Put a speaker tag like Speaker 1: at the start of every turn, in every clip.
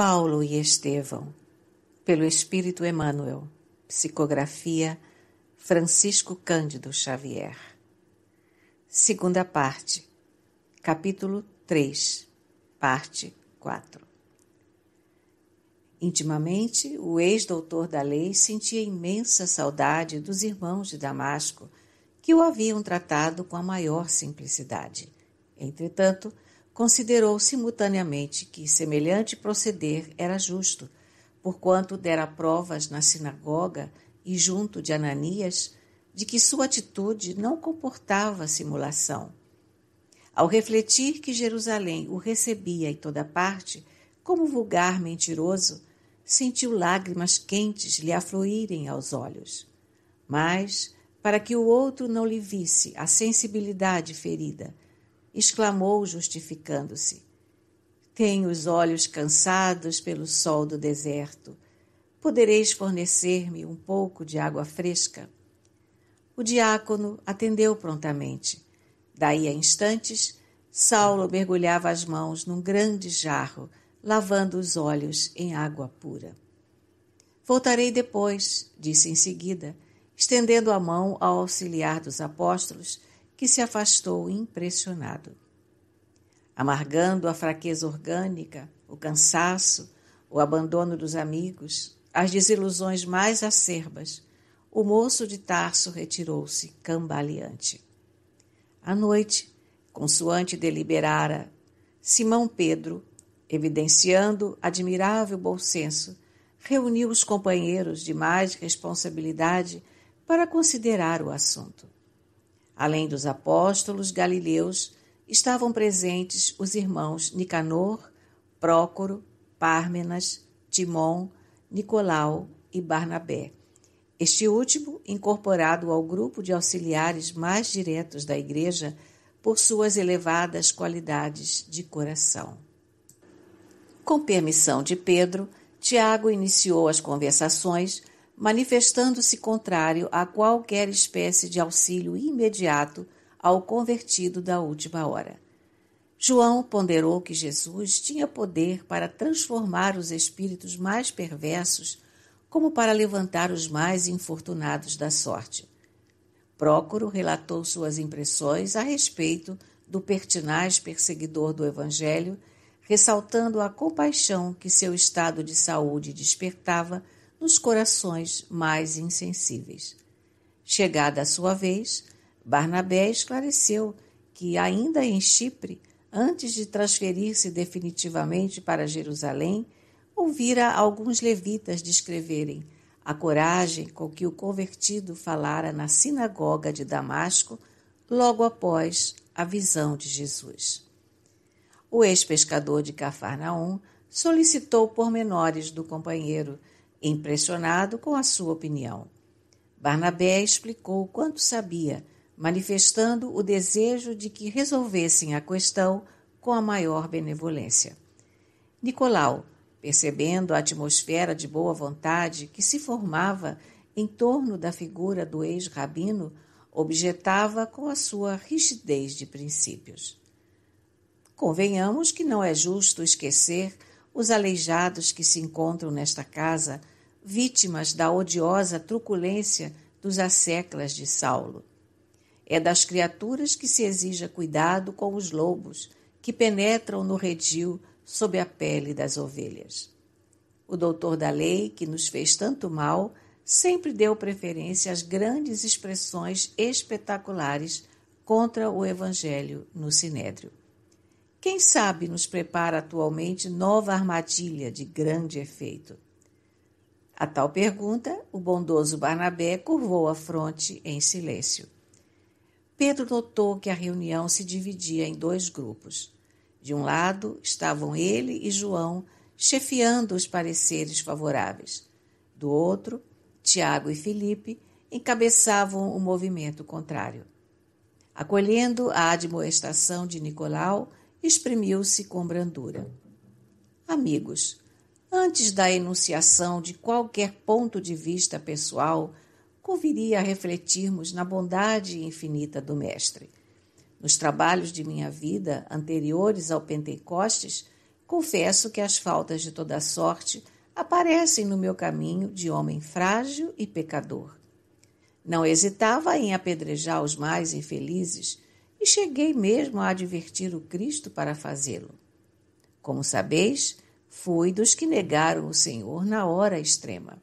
Speaker 1: Paulo e Estevão, pelo Espírito Emmanuel, psicografia Francisco Cândido Xavier. Segunda parte, capítulo 3, parte 4. Intimamente, o ex-doutor da lei sentia imensa saudade dos irmãos de Damasco, que o haviam tratado com a maior simplicidade. Entretanto, considerou simultaneamente que semelhante proceder era justo, porquanto dera provas na sinagoga e junto de Ananias de que sua atitude não comportava simulação. Ao refletir que Jerusalém o recebia em toda parte como vulgar mentiroso, sentiu lágrimas quentes lhe afluírem aos olhos. Mas, para que o outro não lhe visse a sensibilidade ferida, exclamou justificando-se: tenho os olhos cansados pelo sol do deserto. Podereis fornecer-me um pouco de água fresca? O diácono atendeu prontamente. Daí a instantes, Saulo mergulhava as mãos num grande jarro, lavando os olhos em água pura. Voltarei depois, disse em seguida, estendendo a mão ao auxiliar dos apóstolos, que se afastou impressionado. Amargando a fraqueza orgânica, o cansaço, o abandono dos amigos, as desilusões mais acerbas, o moço de Tarso retirou-se cambaleante. À noite, consoante deliberara, Simão Pedro, evidenciando admirável bom senso, reuniu os companheiros de mais responsabilidade para considerar o assunto. Além dos apóstolos galileus, estavam presentes os irmãos Nicanor, Prócoro, Pármenas, Timon, Nicolau e Barnabé. Este último, incorporado ao grupo de auxiliares mais diretos da igreja por suas elevadas qualidades de coração. Com permissão de Pedro, Tiago iniciou as conversações, manifestando-se contrário a qualquer espécie de auxílio imediato ao convertido da última hora. João ponderou que Jesus tinha poder para transformar os espíritos mais perversos, como para levantar os mais infortunados da sorte. Prócoro relatou suas impressões a respeito do pertinaz perseguidor do Evangelho, ressaltando a compaixão que seu estado de saúde despertava nos corações mais insensíveis. Chegada a sua vez, Barnabé esclareceu que, ainda em Chipre, antes de transferir-se definitivamente para Jerusalém, ouvira alguns levitas descreverem a coragem com que o convertido falara na sinagoga de Damasco logo após a visão de Jesus. O ex-pescador de Cafarnaum solicitou pormenores do companheiro, impressionado com a sua opinião. Barnabé explicou quanto sabia, manifestando o desejo de que resolvessem a questão com a maior benevolência. Nicolau, percebendo a atmosfera de boa vontade que se formava em torno da figura do ex-rabino, objetava com a sua rigidez de princípios. Convenhamos que não é justo esquecer os aleijados que se encontram nesta casa, vítimas da odiosa truculência dos asseclas de Saulo. É das criaturas que se exija cuidado com os lobos, que penetram no redil sob a pele das ovelhas. O doutor da lei, que nos fez tanto mal, sempre deu preferência às grandes expressões espetaculares contra o Evangelho no Sinédrio. Quem sabe nos prepara atualmente nova armadilha de grande efeito? A tal pergunta, o bondoso Barnabé curvou a fronte em silêncio. Pedro notou que a reunião se dividia em dois grupos. De um lado estavam ele e João chefiando os pareceres favoráveis. Do outro, Tiago e Filipe encabeçavam o movimento contrário. Acolhendo a admoestação de Nicolau, exprimiu-se com brandura. Amigos, antes da enunciação de qualquer ponto de vista pessoal, conviria refletirmos na bondade infinita do Mestre. Nos trabalhos de minha vida, anteriores ao Pentecostes, confesso que as faltas de toda sorte aparecem no meu caminho de homem frágil e pecador. Não hesitava em apedrejar os mais infelizes e cheguei mesmo a advertir o Cristo para fazê-lo. Como sabeis, fui dos que negaram o Senhor na hora extrema.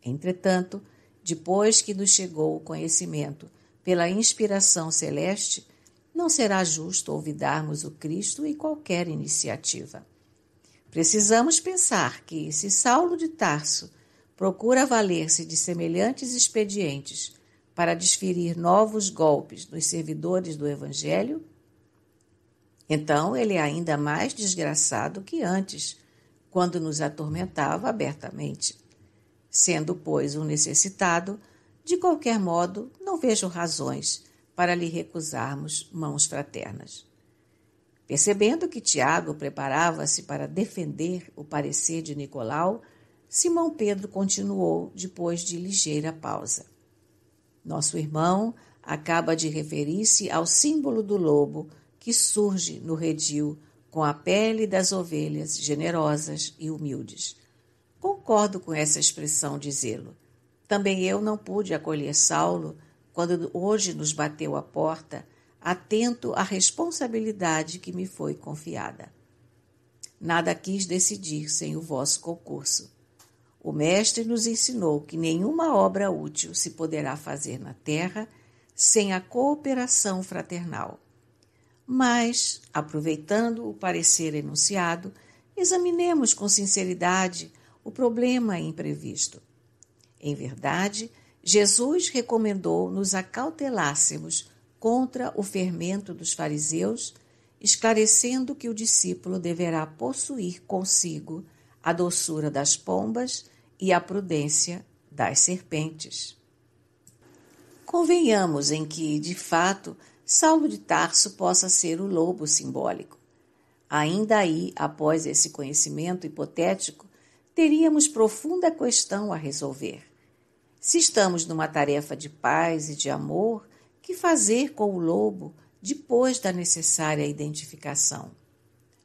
Speaker 1: Entretanto, depois que nos chegou o conhecimento pela inspiração celeste, não será justo olvidarmos o Cristo em qualquer iniciativa. Precisamos pensar que, se Saulo de Tarso procura valer-se de semelhantes expedientes para desferir novos golpes nos servidores do Evangelho, então ele é ainda mais desgraçado que antes, quando nos atormentava abertamente. Sendo, pois, um necessitado, de qualquer modo, não vejo razões para lhe recusarmos mãos fraternas. Percebendo que Tiago preparava-se para defender o parecer de Nicolau, Simão Pedro continuou depois de ligeira pausa. Nosso irmão acaba de referir-se ao símbolo do lobo que surge no redil com a pele das ovelhas generosas e humildes. Concordo com essa expressão de zelo. Também eu não pude acolher Saulo quando hoje nos bateu à porta, atento à responsabilidade que me foi confiada. Nada quis decidir sem o vosso concurso. O Mestre nos ensinou que nenhuma obra útil se poderá fazer na terra sem a cooperação fraternal. Mas, aproveitando o parecer enunciado, examinemos com sinceridade o problema imprevisto. Em verdade, Jesus recomendou nos acautelássemos contra o fermento dos fariseus, esclarecendo que o discípulo deverá possuir consigo a doçura das pombas e a prudência das serpentes. Convenhamos em que, de fato, Saulo de Tarso possa ser o lobo simbólico. Ainda aí, após esse conhecimento hipotético, teríamos profunda questão a resolver. Se estamos numa tarefa de paz e de amor, que fazer com o lobo depois da necessária identificação?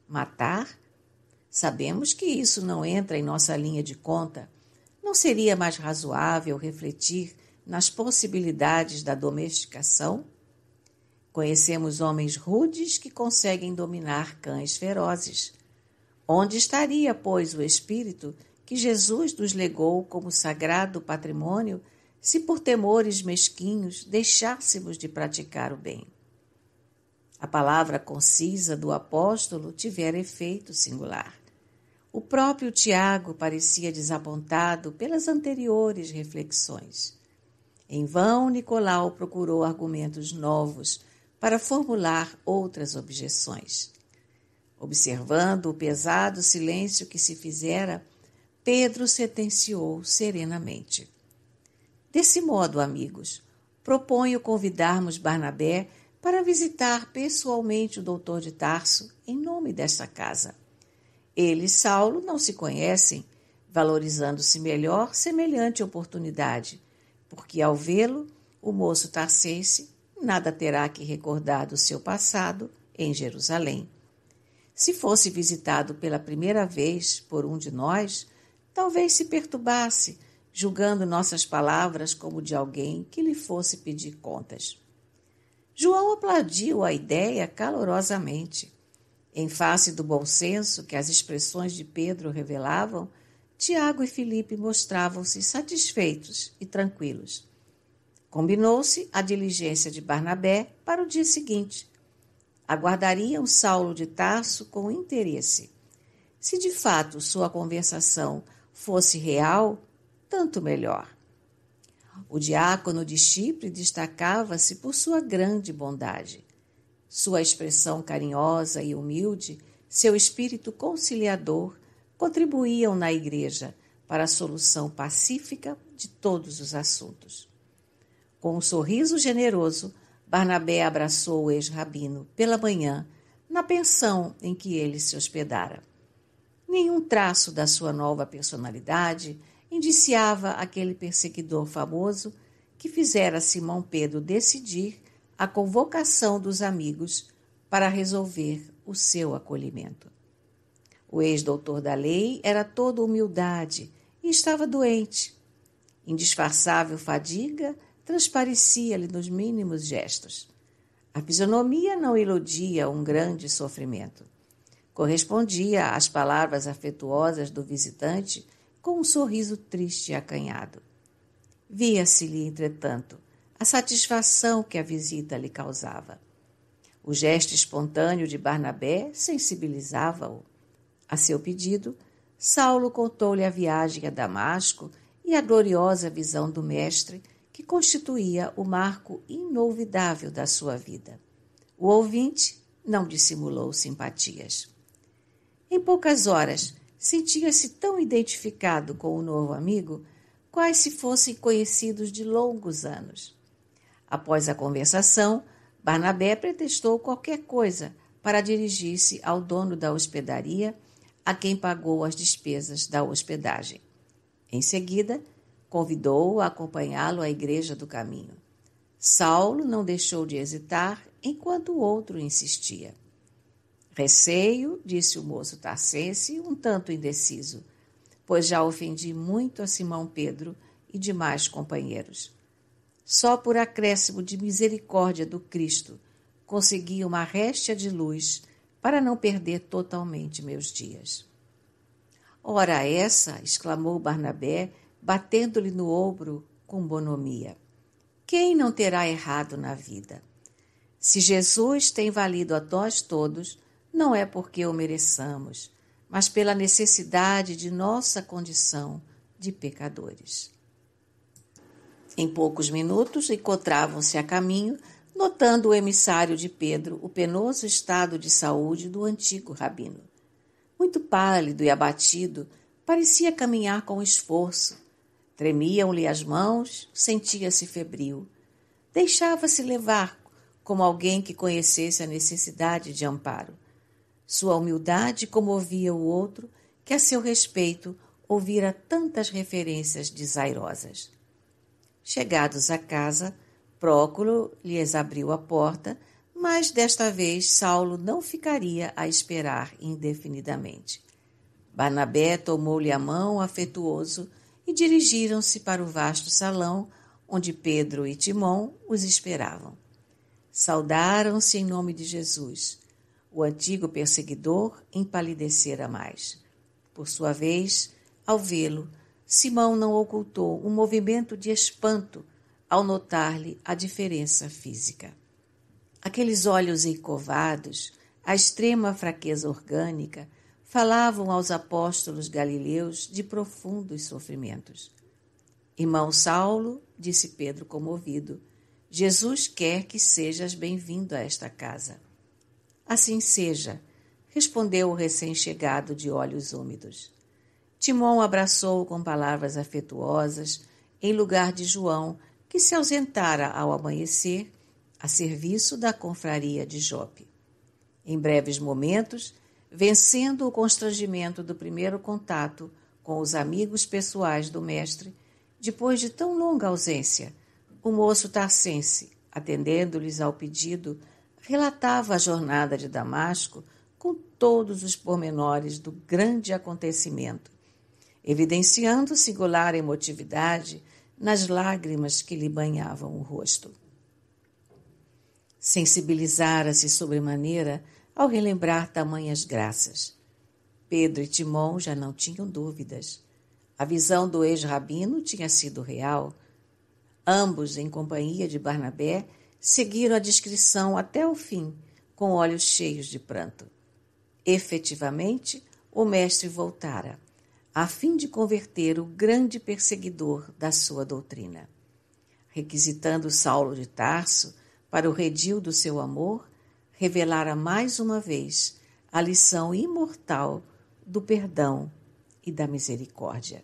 Speaker 1: Matar? Sabemos que isso não entra em nossa linha de conta. Não seria mais razoável refletir nas possibilidades da domesticação? Conhecemos homens rudes que conseguem dominar cães ferozes. Onde estaria, pois, o espírito que Jesus nos legou como sagrado patrimônio, se por temores mesquinhos deixássemos de praticar o bem? A palavra concisa do apóstolo tivera efeito singular. O próprio Tiago parecia desapontado pelas anteriores reflexões. Em vão, Nicolau procurou argumentos novos para formular outras objeções. Observando o pesado silêncio que se fizera, Pedro sentenciou serenamente: Desse modo, amigos, proponho convidarmos Barnabé para visitar pessoalmente o doutor de Tarso em nome desta casa. Ele e Saulo não se conhecem, valorizando-se melhor semelhante oportunidade, porque ao vê-lo, o moço tarsense nada terá que recordar do seu passado em Jerusalém. Se fosse visitado pela primeira vez por um de nós, talvez se perturbasse, julgando nossas palavras como de alguém que lhe fosse pedir contas. João aplaudiu a ideia calorosamente. Em face do bom senso que as expressões de Pedro revelavam, Tiago e Filipe mostravam-se satisfeitos e tranquilos. Combinou-se a diligência de Barnabé para o dia seguinte. Aguardariam Saulo de Tarso com interesse. Se de fato sua conversação fosse real, tanto melhor. O diácono de Chipre destacava-se por sua grande bondade. Sua expressão carinhosa e humilde, seu espírito conciliador, contribuíam na igreja para a solução pacífica de todos os assuntos. Com um sorriso generoso, Barnabé abraçou o ex-rabino pela manhã, na pensão em que ele se hospedara. Nenhum traço da sua nova personalidade indiciava aquele perseguidor famoso que fizera Simão Pedro decidir a convocação dos amigos para resolver o seu acolhimento. O ex-doutor da lei era todo humildade e estava doente. Indisfarçável fadiga transparecia-lhe nos mínimos gestos. A fisionomia não iludia um grande sofrimento. Correspondia às palavras afetuosas do visitante com um sorriso triste e acanhado. Via-se-lhe, entretanto, a satisfação que a visita lhe causava. O gesto espontâneo de Barnabé sensibilizava-o. A seu pedido, Saulo contou-lhe a viagem a Damasco e a gloriosa visão do Mestre, que constituía o marco inolvidável da sua vida. O ouvinte não dissimulou simpatias. Em poucas horas, sentia-se tão identificado com o novo amigo, quais se fossem conhecidos de longos anos. Após a conversação, Barnabé pretextou qualquer coisa para dirigir-se ao dono da hospedaria, a quem pagou as despesas da hospedagem. Em seguida, convidou-o a acompanhá-lo à igreja do caminho. Saulo não deixou de hesitar enquanto o outro insistia. Receio, disse o moço tarsense, um tanto indeciso, pois já ofendi muito a Simão Pedro e demais companheiros. Só por acréscimo de misericórdia do Cristo consegui uma réstia de luz para não perder totalmente meus dias. Ora essa, exclamou Barnabé, batendo-lhe no ombro com bonomia. Quem não terá errado na vida? Se Jesus tem valido a nós todos, não é porque o mereçamos, mas pela necessidade de nossa condição de pecadores. Em poucos minutos encontravam-se a caminho, notando o emissário de Pedro o penoso estado de saúde do antigo rabino. Muito pálido e abatido, parecia caminhar com esforço. Tremiam-lhe as mãos, sentia-se febril. Deixava-se levar como alguém que conhecesse a necessidade de amparo. Sua humildade comovia o outro, que a seu respeito ouvira tantas referências desairosas. Chegados à casa, Próculo lhes abriu a porta, mas desta vez Saulo não ficaria a esperar indefinidamente. Barnabé tomou-lhe a mão afetuoso e dirigiram-se para o vasto salão onde Pedro e Timão os esperavam. Saudaram-se em nome de Jesus. O antigo perseguidor empalidecera mais. Por sua vez, ao vê-lo, Simão não ocultou um movimento de espanto ao notar-lhe a diferença física. Aqueles olhos encovados, a extrema fraqueza orgânica, falavam aos apóstolos galileus de profundos sofrimentos. Irmão Saulo, disse Pedro comovido, Jesus quer que sejas bem-vindo a esta casa. Assim seja, respondeu o recém-chegado de olhos úmidos. Timão abraçou-o com palavras afetuosas, em lugar de João, que se ausentara ao amanhecer, a serviço da confraria de Jope. Em breves momentos, vencendo o constrangimento do primeiro contato com os amigos pessoais do mestre, depois de tão longa ausência, o moço tarsense, atendendo-lhes ao pedido, relatava a jornada de Damasco com todos os pormenores do grande acontecimento, evidenciando singular emotividade nas lágrimas que lhe banhavam o rosto. Sensibilizara-se sobremaneira ao relembrar tamanhas graças. Pedro e Timão já não tinham dúvidas. A visão do ex-rabino tinha sido real. Ambos, em companhia de Barnabé, seguiram a descrição até o fim, com olhos cheios de pranto. Efetivamente, o mestre voltara, a fim de converter o grande perseguidor da sua doutrina. Requisitando Saulo de Tarso para o redil do seu amor, revelara mais uma vez a lição imortal do perdão e da misericórdia.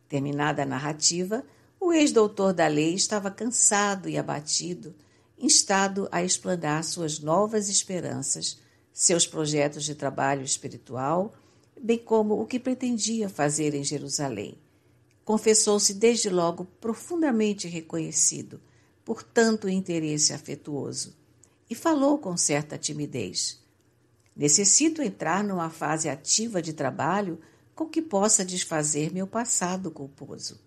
Speaker 1: Terminada a narrativa, o ex-doutor da lei estava cansado e abatido, instado a explanar suas novas esperanças, seus projetos de trabalho espiritual, bem como o que pretendia fazer em Jerusalém. Confessou-se desde logo profundamente reconhecido por tanto interesse afetuoso e falou com certa timidez. Necessito entrar numa fase ativa de trabalho com que possa desfazer meu passado culposo.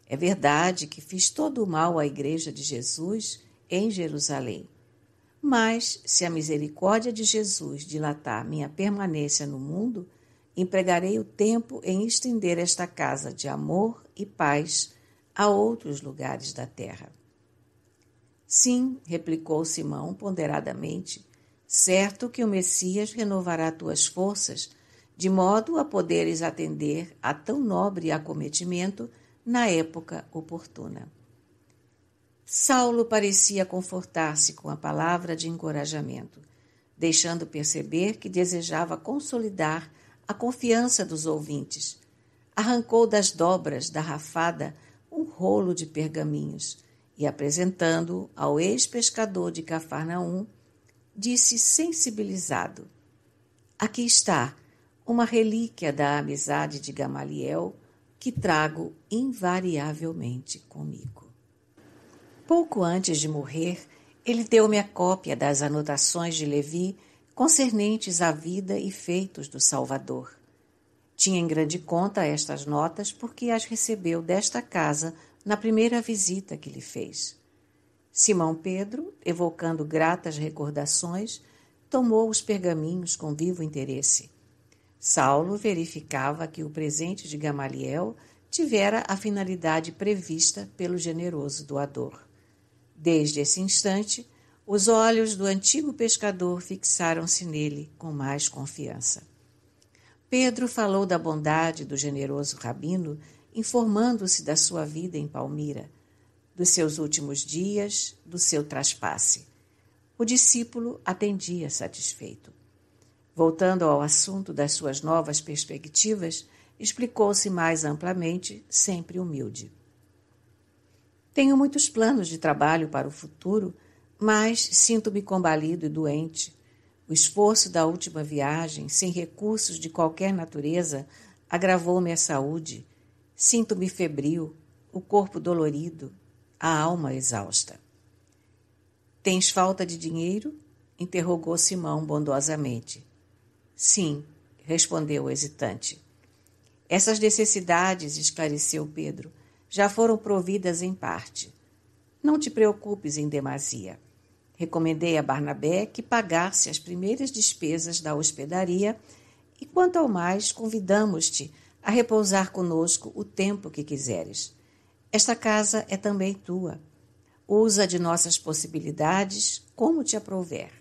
Speaker 1: É verdade que fiz todo o mal à Igreja de Jesus em Jerusalém. Mas, se a misericórdia de Jesus dilatar minha permanência no mundo, empregarei o tempo em estender esta casa de amor e paz a outros lugares da terra. Sim, replicou Simão ponderadamente, certo que o Messias renovará tuas forças, de modo a poderes atender a tão nobre acometimento na época oportuna. Saulo parecia confortar-se com a palavra de encorajamento, deixando perceber que desejava consolidar a confiança dos ouvintes. Arrancou das dobras da rafada um rolo de pergaminhos e, apresentando-o ao ex-pescador de Cafarnaum, disse sensibilizado: aqui está uma relíquia da amizade de Gamaliel que trago invariavelmente comigo. Pouco antes de morrer, ele deu-me a cópia das anotações de Levi concernentes à vida e feitos do Salvador. Tinha em grande conta estas notas porque as recebeu desta casa na primeira visita que lhe fez. Simão Pedro, evocando gratas recordações, tomou os pergaminhos com vivo interesse. Saulo verificava que o presente de Gamaliel tivera a finalidade prevista pelo generoso doador. Desde esse instante, os olhos do antigo pescador fixaram-se nele com mais confiança. Pedro falou da bondade do generoso rabino, informando-se da sua vida em Palmira, dos seus últimos dias, do seu traspasse. O discípulo atendia satisfeito. Voltando ao assunto das suas novas perspectivas, explicou-se mais amplamente, sempre humilde. Tenho muitos planos de trabalho para o futuro, mas sinto-me combalido e doente. O esforço da última viagem, sem recursos de qualquer natureza, agravou minha saúde. Sinto-me febril, o corpo dolorido, a alma exausta. Tens falta de dinheiro? Interrogou Simão bondosamente. Sim, respondeu o hesitante. Essas necessidades, esclareceu Pedro, já foram providas em parte. Não te preocupes em demasia. Recomendei a Barnabé que pagasse as primeiras despesas da hospedaria e, quanto ao mais, convidamos-te a repousar conosco o tempo que quiseres. Esta casa é também tua. Usa de nossas possibilidades como te aprouver.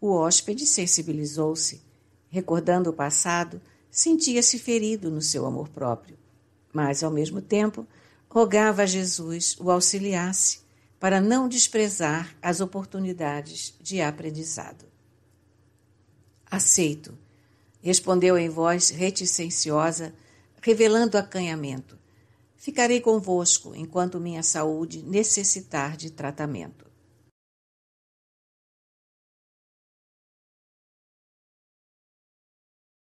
Speaker 1: O hóspede sensibilizou-se. Recordando o passado, sentia-se ferido no seu amor próprio, mas, ao mesmo tempo, rogava a Jesus o auxiliasse para não desprezar as oportunidades de aprendizado. Aceito, respondeu em voz reticenciosa, revelando acanhamento. Ficarei convosco enquanto minha saúde necessitar de tratamento.